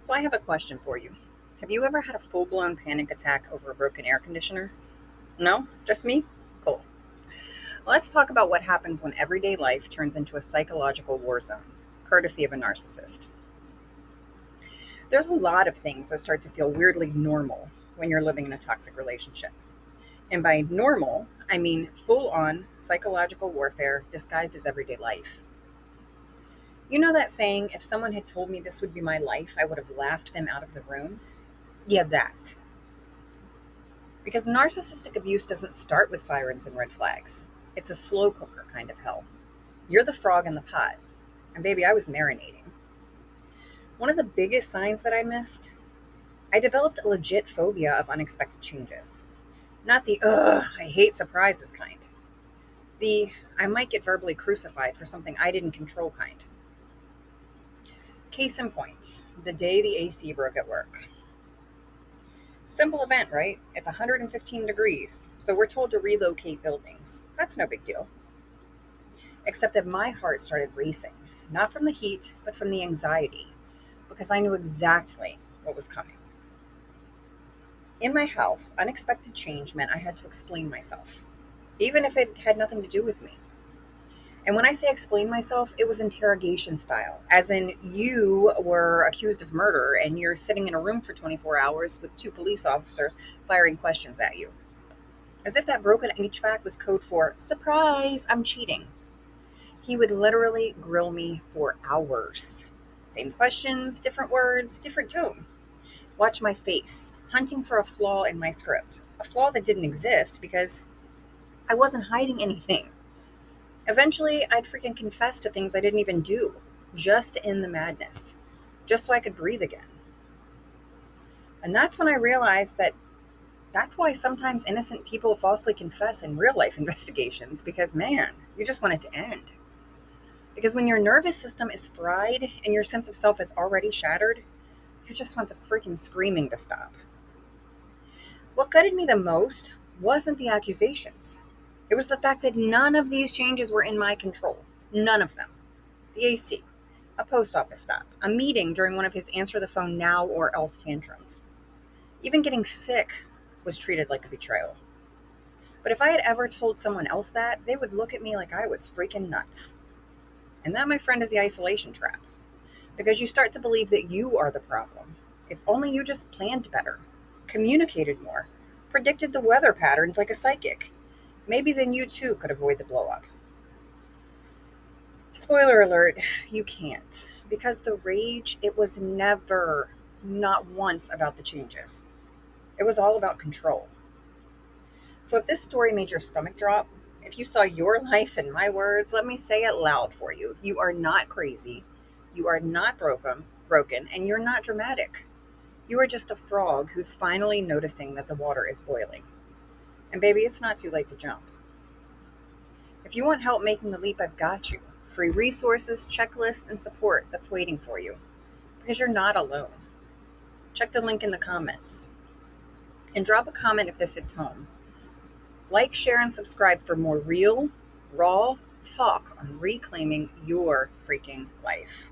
So I have a question for you. Have you ever had a full-blown panic attack over a broken air conditioner? No? Just me? Cool. Let's talk about what happens when everyday life turns into a psychological war zone, courtesy of a narcissist. There's a lot of things that start to feel weirdly normal when you're living in a toxic relationship. And by normal, I mean full-on psychological warfare disguised as everyday life. You know that saying, if someone had told me this would be my life, I would have laughed them out of the room? Yeah, that. Because narcissistic abuse doesn't start with sirens and red flags. It's a slow cooker kind of hell. You're the frog in the pot. And baby, I was marinating. One of the biggest signs that I missed, I developed a legit phobia of unexpected changes. Not the, ugh, I hate surprises kind. The, I might get verbally crucified for something I didn't control kind. Case in point, the day the AC broke at work. Simple event, right? It's 115 degrees, so we're told to relocate buildings. That's no big deal. Except that my heart started racing, not from the heat, but from the anxiety, because I knew exactly what was coming. In my house, unexpected change meant I had to explain myself, even if it had nothing to do with me. And when I say explain myself, it was interrogation style, as in you were accused of murder and you're sitting in a room for 24 hours with two police officers firing questions at you. As if that broken HVAC was code for, surprise, I'm cheating. He would literally grill me for hours. Same questions, different words, different tone. Watch my face, hunting for a flaw in my script. A flaw that didn't exist because I wasn't hiding anything. Eventually, I'd freaking confess to things I didn't even do, just in the madness, just so I could breathe again. And that's when I realized that that's why sometimes innocent people falsely confess in real life investigations, because man, you just want it to end. Because when your nervous system is fried and your sense of self is already shattered, you just want the freaking screaming to stop. What gutted me the most wasn't the accusations. It was the fact that none of these changes were in my control. None of them. The AC, a post office stop, a meeting during one of his answer the phone now or else tantrums. Even getting sick was treated like a betrayal. But if I had ever told someone else that, they would look at me like I was freaking nuts. And that, my friend, is the isolation trap. Because you start to believe that you are the problem. If only you just planned better, communicated more, predicted the weather patterns like a psychic. Maybe then you too could avoid the blow up. Spoiler alert, you can't. Because the rage, it was never, not once, about the changes. It was all about control. So if this story made your stomach drop, if you saw your life in my words, let me say it loud for you. You are not crazy. You are not broken, and you're not dramatic. You are just a frog who's finally noticing that the water is boiling. And baby, it's not too late to jump. If you want help making the leap, I've got you. Free resources, checklists, and support that's waiting for you. Because you're not alone. Check the link in the comments. And drop a comment if this hits home. Like, share, and subscribe for more real, raw talk on reclaiming your freaking life.